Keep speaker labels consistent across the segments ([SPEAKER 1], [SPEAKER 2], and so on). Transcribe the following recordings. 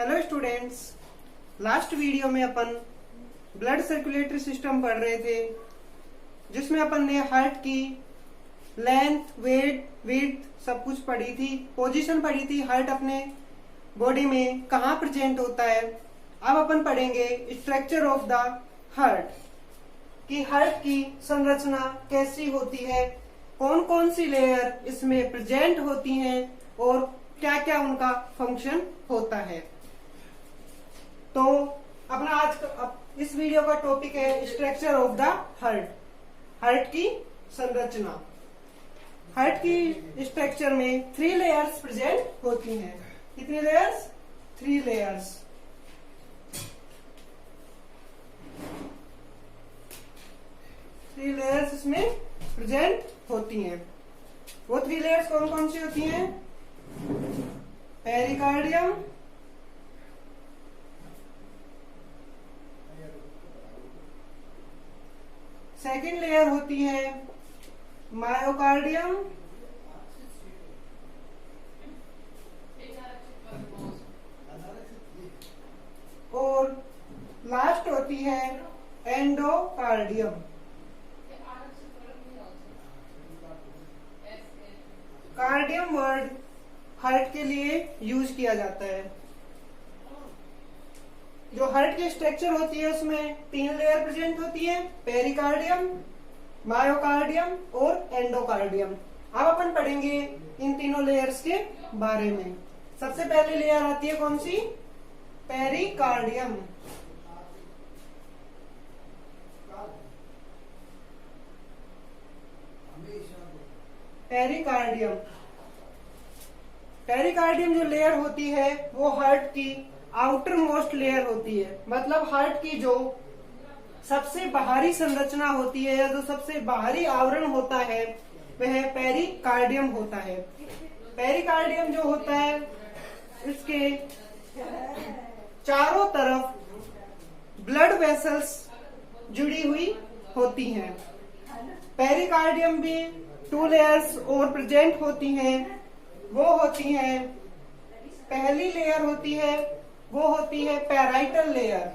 [SPEAKER 1] Hello students. Last video में अपन blood circulatory system पढ़ रहे थे, जिसमें अपन ने हार्ट की लेंथ, वेट, विड्थ सब कुछ पढ़ी थी, पोजीशन पढ़ी थी, हार्ट अपने बॉडी में कहाँ प्रेजेंट होता है। अब अपन पढ़ेंगे स्ट्रक्चर ऑफ द हार्ट, कि हार्ट की संरचना कैसी होती है, कौन कौन सी लेयर इसमें प्रेजेंट होती हैं और क्या क्या उनका फंक्शन होता है। तो अपना आज का इस वीडियो का टॉपिक है structure of the heart, heart की संरचना। हार्ट की स्ट्रक्चर में 3 लेयर्स प्रेजेंट होती हैं। कितनी लेयर्स? 3 लेयर्स। थ्री लेयर्स इसमें प्रेजेंट होती हैं। वो 3 लेयर्स कौन कौन सी होती हैं? पेरिकार्डियम, सेकेंड लेयर होती है मायोकार्डियम, और लास्ट होती है एंडोकार्डियम। कार्डियम वर्ड हार्ट के लिए यूज किया जाता है। जो हार्ट की स्ट्रक्चर होती है उसमें 3 लेयर प्रेजेंट होती है, पेरिकार्डियम, मायोकार्डियम और एंडोकार्डियम। अब अपन पढ़ेंगे इन तीनों लेयर्स के बारे में। सबसे पहली लेयर आती है कौन सी? पेरिकार्डियम। पेरिकार्डियम पेरिकार्डियम जो लेयर होती है वो हार्ट की आउटर मोस्ट लेयर होती है। मतलब हार्ट की जो सबसे बाहरी संरचना होती है या जो सबसे बाहरी आवरण होता है वह पेरिकार्डियम होता है। पेरिकार्डियम जो होता है इसके चारों तरफ ब्लड वेसल्स जुड़ी हुई होती हैं। पेरिकार्डियम में 2 लेयर्स और प्रेजेंट होती हैं। वो होती हैं, पहली लेयर होती है वो होती है पैराइटल लेयर।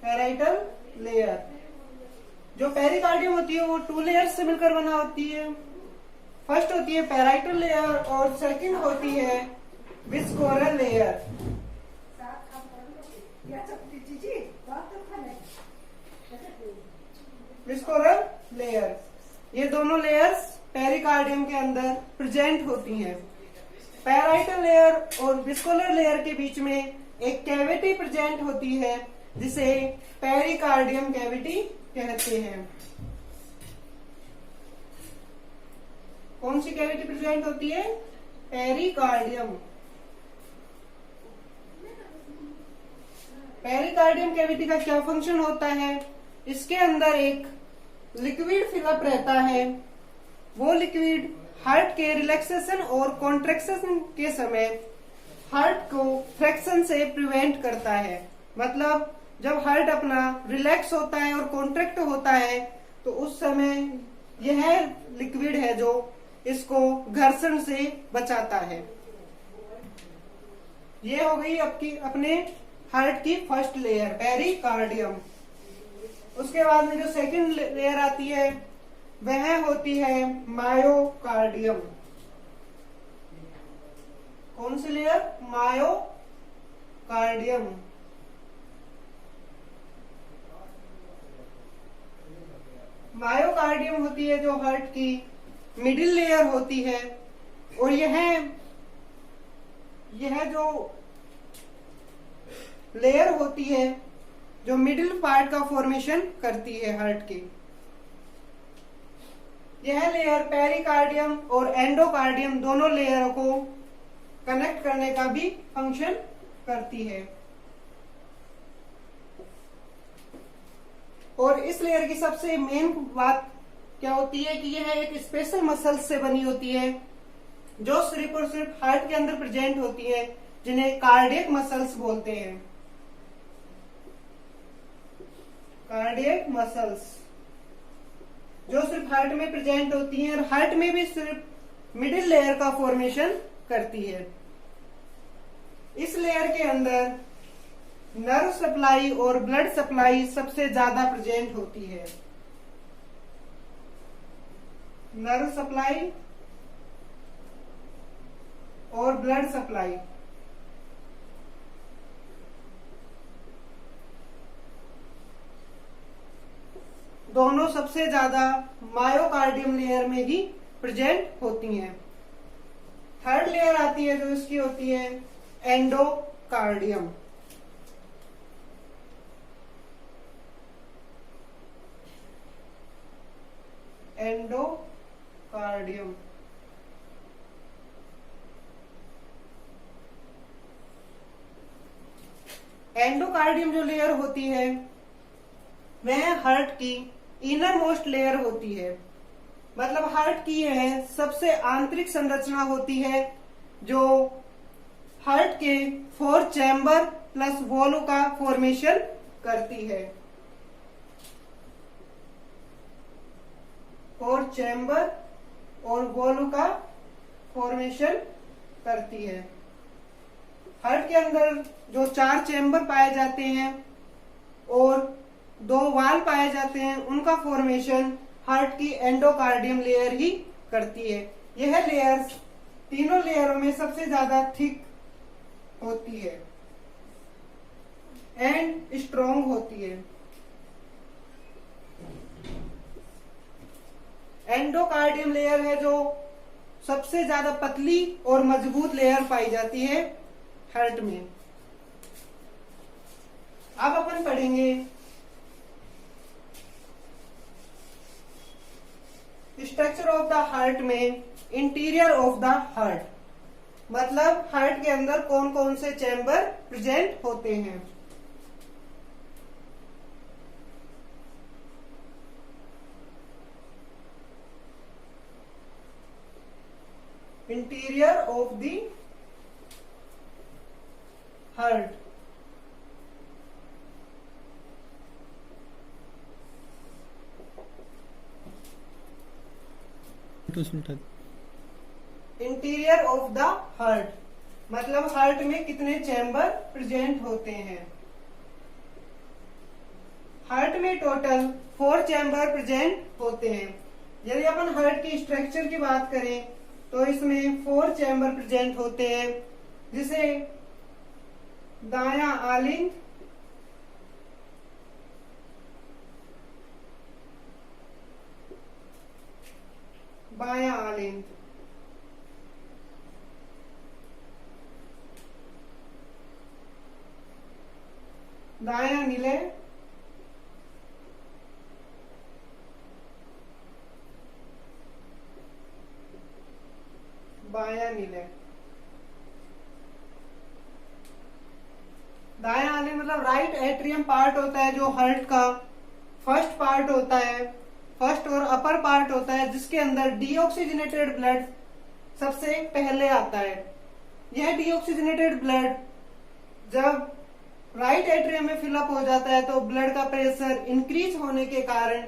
[SPEAKER 1] पैराइटल लेयर जो पेरिकार्डियम होती है वो 2 लेयर्स से मिलकर बना होती है। फर्स्ट होती है पैराइटल लेयर और सेकंड होती है विस्कोरल लेयर। विस्कोरल लेयर, ये दोनों लेयर्स पेरिकार्डियम के अंदर प्रेजेंट होती हैं। पैराइटल लेयर और विस्कोलर लेयर के बीच में एक कैविटी प्रेजेंट होती है जिसे पेरिकार्डियम कैविटी कहते हैं। कौन सी कैविटी प्रेजेंट होती है? पेरिकार्डियम। पेरिकार्डियम कैविटी का क्या फंक्शन होता है? इसके अंदर एक लिक्विड फिलअप रहता है। वो लिक्विड हार्ट के रिलैक्सेशन और कॉन्ट्रैक्शन के समय हार्ट को फ्रैक्शन से प्रिवेंट करता है। मतलब जब हार्ट अपना रिलैक्स होता है और कॉन्ट्रैक्ट होता है तो उस समय यह लिक्विड है जो इसको घर्षण से बचाता है। ये हो गई अपने हार्ट की फर्स्ट लेयर पेरिकार्डियम। उसके बाद में जो सेकंड लेयर आती है वह होती है मायोकार्डियम। कौन सी लेयर? मायोकार्डियम। मायोकार्डियम होती है जो हार्ट की मिडिल लेयर होती है और यह जो लेयर होती है जो मिडिल पार्ट का फॉर्मेशन करती है हार्ट की। यह लेयर पेरिकार्डियम और एंडोकार्डियम दोनों लेयरों को कनेक्ट करने का भी फंक्शन करती है। और इस लेयर की सबसे मेन बात क्या होती है कि यह एक स्पेशल मसल्स से बनी होती है जो सिर्फ और सिर्फ हार्ट के अंदर प्रेजेंट होती है, जिन्हें कार्डियक मसल्स बोलते हैं। कार्डियक मसल्स जो सिर्फ हार्ट में प्रेजेंट होती हैं और हार्ट में भी सिर्फ मिडिल लेयर का फॉर्मेशन करती है। इस लेयर के अंदर नर्व सप्लाई और ब्लड सप्लाई सबसे ज्यादा प्रेजेंट होती है। नर्व सप्लाई और ब्लड सप्लाई दोनों सबसे ज्यादा मायोकार्डियम लेयर में ही प्रेजेंट होती हैं। थर्ड लेयर आती है जो इसकी होती है एंडोकार्डियम। एंडोकार्डियम एंडोकार्डियम जो लेयर होती है वह हार्ट की इनर मोस्ट लेयर होती है। मतलब हार्ट की यह सबसे आंतरिक संरचना होती है जो हार्ट के 4 चैम्बर प्लस वॉल्व का फॉर्मेशन करती है। 4 चैम्बर और वॉल्व का फॉर्मेशन करती है। हार्ट के अंदर जो 4 चैम्बर पाए जाते हैं और 2 वाल्व पाए जाते हैं, उनका फॉर्मेशन हार्ट की एंडोकार्डियम लेयर ही करती है। यह लेयर तीनों लेयरों में सबसे ज्यादा थिक होती है एंड स्ट्रॉन्ग होती है। एंडोकार्डियम लेयर है जो सबसे ज्यादा पतली और मजबूत लेयर पाई जाती है हार्ट में। अब अपन पढ़ेंगे स्ट्रक्चर ऑफ द हार्ट में इंटीरियर ऑफ द हार्ट, मतलब हार्ट के अंदर कौन कौन से चैम्बर प्रेजेंट होते हैं। Interior of the heart, interior of the heart मतलब हार्ट में कितने चैम्बर प्रेजेंट होते हैं। हार्ट में टोटल 4 चैम्बर प्रेजेंट होते हैं। यदि अपन हार्ट की स्ट्रक्चर की बात करें तो इसमें 4 चैम्बर प्रेजेंट होते हैं, जिसे दायां आलिंग, बायां आलिंग, दायां निलय, बायां निलय। दायां आलिंग मतलब राइट एट्रियम पार्ट होता है जो हार्ट का फर्स्ट पार्ट होता है, फर्स्ट और अपर पार्ट होता है, जिसके अंदर डीऑक्सीजनेटेड ब्लड सबसे पहले आता है। यह डीऑक्सीजनेटेड ब्लड जब राइट एट्रियम में फिलअप हो जाता है तो ब्लड का प्रेशर इंक्रीज होने के कारण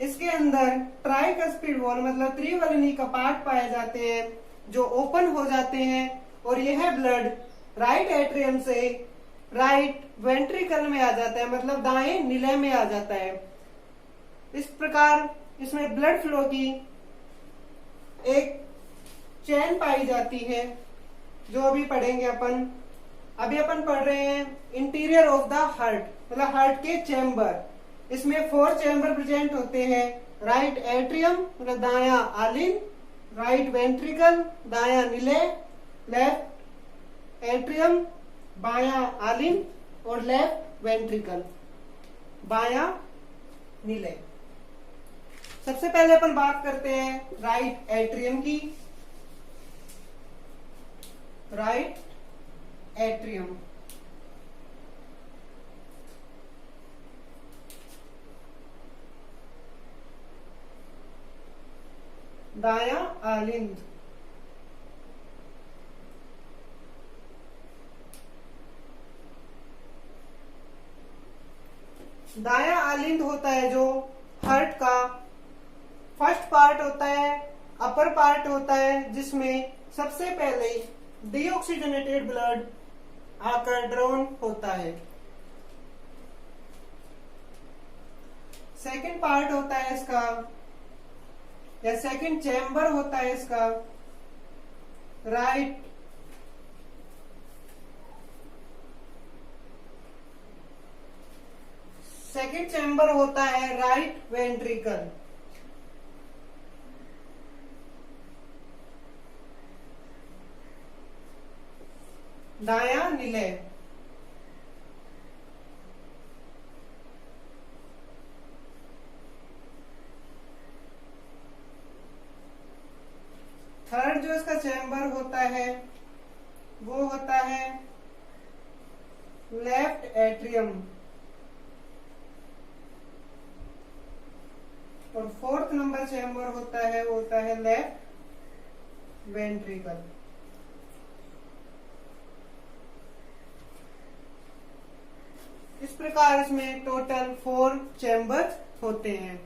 [SPEAKER 1] इसके अंदर ट्राइकस्पिड वॉल मतलब त्रिवलनी कपाट पाए जाते हैं जो ओपन हो जाते हैं और यह ब्लड राइट एट्रियम से राइट वेंट्रिकल में आ जाता है, मतलब दाएं निलय में आ जाता है। इस प्रकार इसमें ब्लड फ्लो की एक चेन पाई जाती है जो अभी पढ़ेंगे अपन। अभी अपन पढ़ रहे हैं इंटीरियर ऑफ द हार्ट मतलब हार्ट के चैम्बर। इसमें 4 चैम्बर प्रेजेंट होते हैं, राइट एट्रियम मतलब दायां आलिंग, राइट वेंट्रिकल दायां निलय, लेफ्ट एट्रियम बायां आलिंग और लेफ्ट वेंट्रिकल बायां निलय। सबसे पहले अपन बात करते हैं राइट एट्रियम की। राइट एट्रियम दायां आलिंद, दायां आलिंद होता है जो हार्ट का फर्स्ट पार्ट होता है, अपर पार्ट होता है जिसमें सबसे पहले डीऑक्सीजनेटेड ब्लड आकर ड्रोन होता है। सेकंड पार्ट होता है इसका, या सेकंड चैम्बर होता है इसका राइट सेकंड चैम्बर होता है राइट वेंट्रिकल। दायां निलय। थर्ड जो इसका चैम्बर होता है वो होता है लेफ्ट एट्रियम। और फोर्थ नंबर चैम्बर होता है वो होता है लेफ्ट वेंट्रिकल। इस प्रकार इसमें टोटल 4 चैम्बर होते हैं।